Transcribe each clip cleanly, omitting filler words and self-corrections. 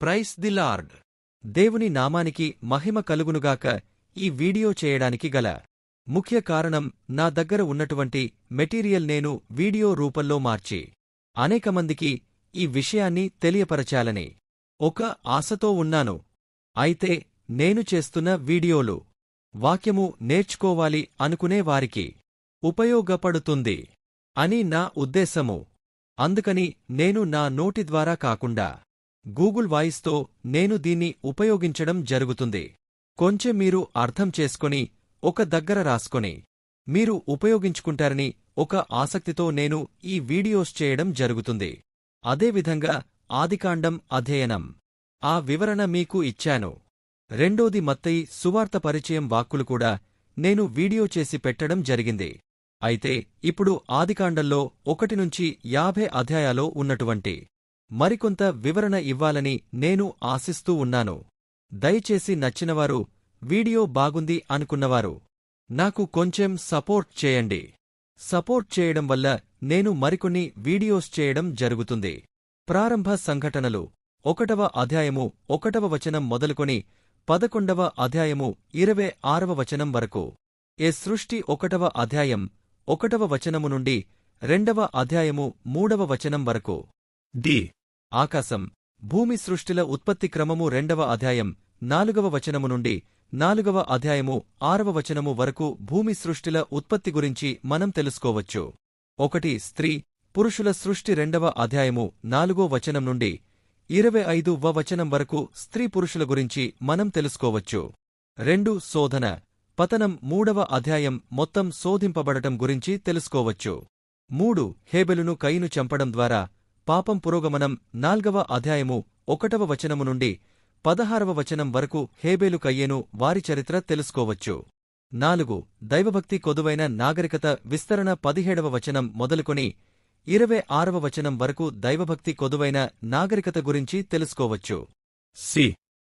Price the lord. దేవుని నామానికి మహిమ కలుగునుగాక. ఈ వీడియో చేయడానికి గల ముఖ్య కారణం, నా దగ్గర ఉన్నటువంటి మెటీరియల్ నేను వీడియో రూపంలో మార్చి అనేకమందికి ఈ విషయాన్ని తెలియపరచాలని ఒక ఆశతో ఉన్నాను. అయితే నేను చేస్తున్న వీడియోలు వాక్యము నేర్చుకోవాలి అనుకునే వారికి ఉపయోగపడుతుంది అని నా ఉద్దేశము. అందుకని నేను నా నోటి ద్వారా కాకుండా గూగుల్ వాయిస్తో నేను దీన్ని ఉపయోగించడం జరుగుతుంది. కొంచెం మీరు అర్థం చేసుకొని ఒక దగ్గర రాసుకొని మీరు ఉపయోగించుకుంటారని ఒక ఆసక్తితో నేను ఈ వీడియోస్ చేయడం జరుగుతుంది. అదేవిధంగా ఆదికాండం అధ్యయనం ఆ వివరణ మీకు ఇచ్చాను. రెండోది మత్తయి సువార్త పరిచయం వాక్కులు కూడా నేను వీడియో చేసి పెట్టడం జరిగింది. అయితే ఇప్పుడు ఆదికాండంలో 1 నుంచి 50 అధ్యాయాలో ఉన్నటువంటి మరికొంత వివరణ ఇవ్వాలని నేను ఆశిస్తూ ఉన్నాను. దయచేసి నచ్చినవారు, వీడియో బాగుంది అనుకున్నవారు నాకు కొంచెం సపోర్ట్ చేయండి. సపోర్ట్ చేయడం వల్ల నేను మరికొన్ని వీడియోస్ చేయడం జరుగుతుంది. ప్రారంభ సంఘటనలు 1వ అధ్యాయము 1వ వచనం మొదలుకొని 11వ అధ్యాయము 26వ వచనం వరకు. సృష్టి 1వ అధ్యాయం 1వ వచనము నుండి 2వ అధ్యాయము 3వ వచనం వరకు. ఆకాశం, భూమి సృష్టిల ఉత్పత్తి క్రమము 2వ అధ్యాయం 4వ వచనము నుండి 4వ అధ్యాయము 6వ వచనము వరకు భూమి సృష్టిల ఉత్పత్తి గురించి మనం తెలుసుకోవచ్చు. 1 స్త్రీ పురుషుల సృష్టి 2వ అధ్యాయము 4వ వచనం నుండి 25వ వచనం వరకు స్త్రీ పురుషుల గురించి మనం తెలుసుకోవచ్చు. 2 శోధన పతనం 3వ అధ్యాయం మొత్తం శోధింపబడటం గురించి తెలుసుకోవచ్చు. 3 హేబెలును కయీను చంపడం ద్వారా పాపం పురోగమనం 4వ అధ్యాయము 1వ వచనము నుండి 16వ వచనం వరకు హేబేలు కయ్యేను వారి చరిత్ర తెలుసుకోవచ్చు. 4 దైవభక్తి కొదువైన నాగరికత విస్తరణ 17వ వచనం మొదలుకొని 26వ వచనం వరకు దైవభక్తి కొదువైన నాగరికత గురించి తెలుసుకోవచ్చు.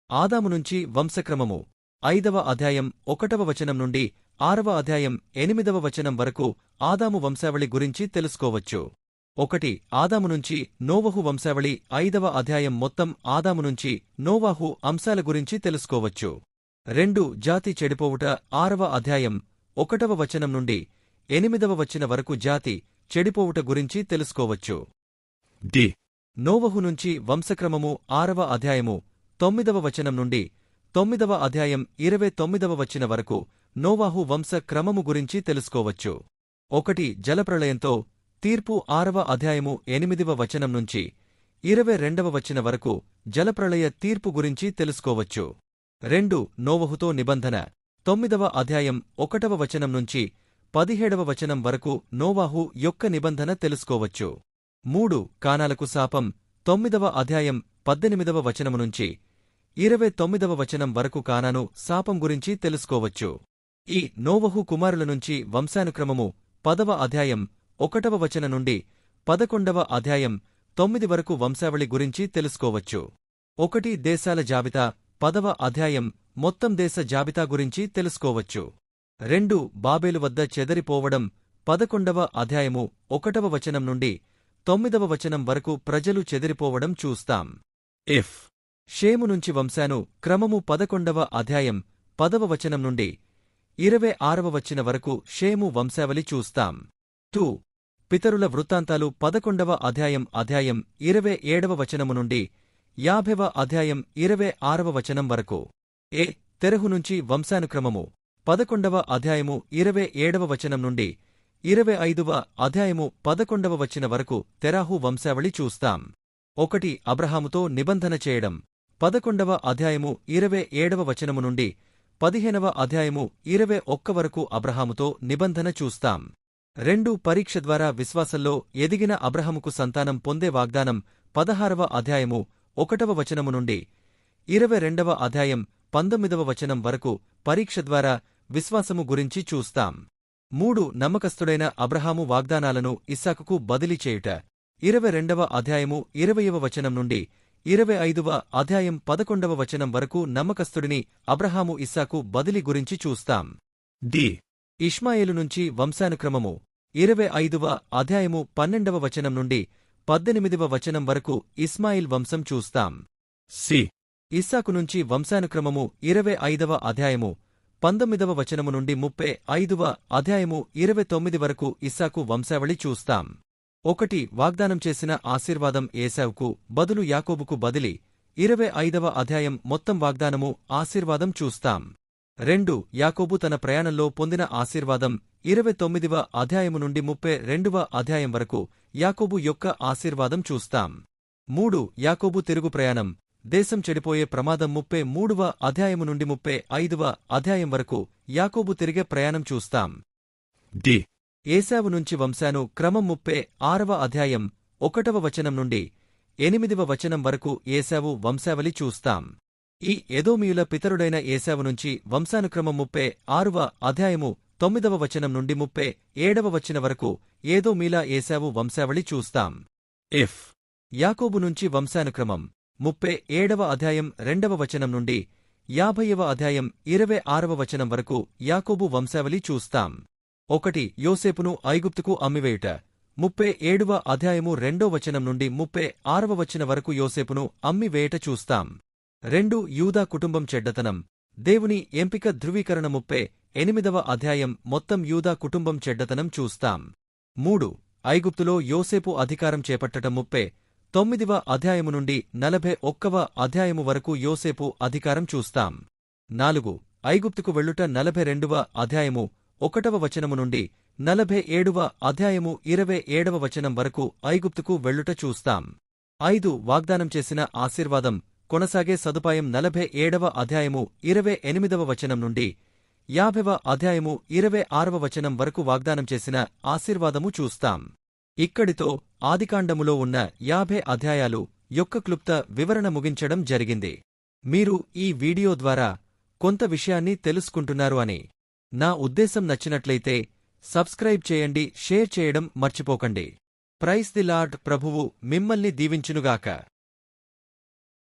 ఆదాము నుంచి వంశక్రమము 5వ అధ్యాయం 1వ వచనం నుండి 6వ అధ్యాయం 8వ వచనం వరకు ఆదాము వంశావళి గురించి తెలుసుకోవచ్చు. 1 ఆదాము నుంచి నోవహు వంశావళి 5వ అధ్యాయం మొత్తం ఆదాము నుంచి నోవాహు అంశాల గురించి తెలుసుకోవచ్చు. 2 జాతి చెడిపోవుట 6వ అధ్యాయం 1వ వచనం నుండి 8వ వచనం వరకు జాతి చెడిపోవుట గురించి తెలుసుకోవచ్చు. నోవహు నుంచి వంశక్రమము 6వ అధ్యాయము 9వ వచనం నుండి 9వ అధ్యాయం 29వ వచనం వరకు నోవాహు వంశ క్రమము గురించి తెలుసుకోవచ్చు. 1 జలప్రళయంతో తీర్పు 6వ అధ్యాయము 8వ వచనం నుంచి 22వ వచనం వరకు జలప్రళయ తీర్పు గురించి తెలుసుకోవచ్చు. 2 నోవహుతో నిబంధన 9వ అధ్యాయం 1వ వచనం నుంచి 17వ వచనం వరకు నోవాహు యొక్క నిబంధన తెలుసుకోవచ్చు. 3 కానాలకు శాపం 9వ అధ్యాయం 18వ వచనము నుంచి 29వ వచనం వరకు కానాను శాపం గురించి తెలుసుకోవచ్చు. ఈ నోవహు కుమారుల నుంచి వంశానుక్రమము 10వ అధ్యాయం 1వ వచనం నుండి 11వ అధ్యాయం 9 వరకు వంశావళి గురించి తెలుసుకోవచ్చు. 1 దేశాల జాబితా 10వ అధ్యాయం మొత్తం దేశ జాబితా గురించి తెలుసుకోవచ్చు. 2 బాబేలు వద్ద చెదరిపోవడం 11వ అధ్యాయము 1వ వచనం నుండి 9వ వచనం వరకు ప్రజలు చెదిరిపోవడం చూస్తాం. షేము నుంచి వంశాను క్రమము 11వ అధ్యాయం 10వ వచనం నుండి 26వ వచనం వరకు షేము వంశావళి చూస్తాం. 2 పితరుల వృత్తాంతాలు 11వ అధ్యాయం 27వ వచనము నుండి 50వ అధ్యాయం 26వ వచనం వరకు. తెరహు నుంచి వంశానుక్రమము 11వ అధ్యాయము 27వ వచనం నుండి 25వ అధ్యాయము 11వ వచనం వరకు తెరాహు వంశావళి చూస్తాం. 1 అబ్రహాముతో నిబంధన చేయడం 11వ అధ్యాయము 27వ వచనము నుండి 15వ అధ్యాయము 21 వరకు అబ్రహాముతో నిబంధన చూస్తాం. 2 పరీక్ష ద్వారా విశ్వాసంలో ఎదిగిన అబ్రహాముకు సంతానం పొందే వాగ్దానం 16వ అధ్యాయము 1వ వచనము నుండి 22వ అధ్యాయం 19వ వచనం వరకు పరీక్ష ద్వారా విశ్వాసము గురించి చూస్తాం. 3 నమ్మకస్తుడైన అబ్రహాము వాగ్దానాలను ఇస్సాకుకు బదిలీ చేయుట 22వ అధ్యాయము 20వ వచనం నుండి 25వ అధ్యాయం 11వ వచనం వరకు నమ్మకస్తుడిని అబ్రహాము ఇస్సాకు బదిలీ గురించి చూస్తాం. ఇష్మాయేలు నుంచి వంశానుక్రమము 25వ అధ్యాయము 12వ వచనం నుండి 18వ వచనం వరకు ఇస్మాయిల్ వంశం చూస్తాం. సి. ఇస్సాకు నుంచి వంశానుక్రమము 25వ అధ్యాయము 19వ వచనము నుండి 35వ అధ్యాయము 29 వరకు ఇస్సాకు వంశావళి చూస్తాం. 1 వాగ్దానం చేసిన ఆశీర్వాదం ఏశావుకు బదులు యాకోబుకు బదిలీ 25వ అధ్యాయం మొత్తం వాగ్దానము ఆశీర్వాదం చూస్తాం. 2 యాకోబు తన ప్రయాణంలో పొందిన ఆశీర్వాదం 29వ అధ్యాయము నుండి 32వ అధ్యాయం వరకు యాకోబు యొక్క ఆశీర్వాదం చూస్తాం. 3 యాకోబు తిరుగు ప్రయాణం దేశం చెడిపోయే ప్రమాదం 33వ అధ్యాయము నుండి 35వ అధ్యాయం వరకు యాకోబు తిరిగే ప్రయాణం చూస్తాం. డి. ఏశావు నుంచి వంశాను క్రమం 36వ అధ్యాయం 1వ వచనం నుండి 8వ వచనం వరకు ఏశావు వంశావళి చూస్తాం. ఈ ఎదోమీయుల పితరుడైన ఏశావు నుంచి వంశానుక్రమం 36వ అధ్యాయము 9వ వచనం నుండి 37వ వచనం వరకు ఏదోమీల ఏశావు వంశావళి చూస్తాం. ఎఫ్. యాకోబు నుంచి వంశానుక్రమం 37వ అధ్యాయం 2వ వచనం నుండి 50వ అధ్యాయం 26వ వచనం వరకు యాకోబు వంశావళి చూస్తాం. 1 యోసేపును ఐగుప్తుకు అమ్మివేయుట 37వ అధ్యాయము 2వ వచనం నుండి 36వ వచనం వరకు యోసేపును అమ్మివేయట చూస్తాం. 2 యూదా కుటుంబం చెడ్డతనం దేవుని ఎంపిక ధృవీకరణ 38వ అధ్యాయం మొత్తం యూదా కుటుంబం చెడ్డతనం చూస్తాం. 3 ఐగుప్తులో యోసేపు అధికారం చేపట్టటం 39వ అధ్యాయము నుండి 41వ అధ్యాయము వరకు యోసేపు అధికారం చూస్తాం. 4 ఐగుప్తుకు వెళ్ళుట 42వ అధ్యాయము 1వ వచనము నుండి 47వ అధ్యాయము 27వ వచనం వరకు ఐగుప్తుకు వెళ్ళుట చూస్తాం. 5 వాగ్దానం చేసిన ఆశీర్వాదం కొనసాగే సదుపాయం 47వ అధ్యాయము 28వ వచనం నుండి 50వ అధ్యాయము 26వ వచనం వరకు వాగ్దానం చేసిన ఆశీర్వాదము చూస్తాం. ఇక్కడితో ఆదికాండములో ఉన్న 50 అధ్యాయాలు యొక్క క్లుప్త వివరణ ముగించడం జరిగింది. మీరు ఈ వీడియో ద్వారా కొంత విషయాన్ని తెలుసుకుంటున్నారు అని నా ఉద్దేశం. నచ్చినట్లయితే సబ్స్క్రైబ్ చేయండి, షేర్ చేయడం మర్చిపోకండి. Praise the lord. ప్రభువు మిమ్మల్ని దీవించునుగాక.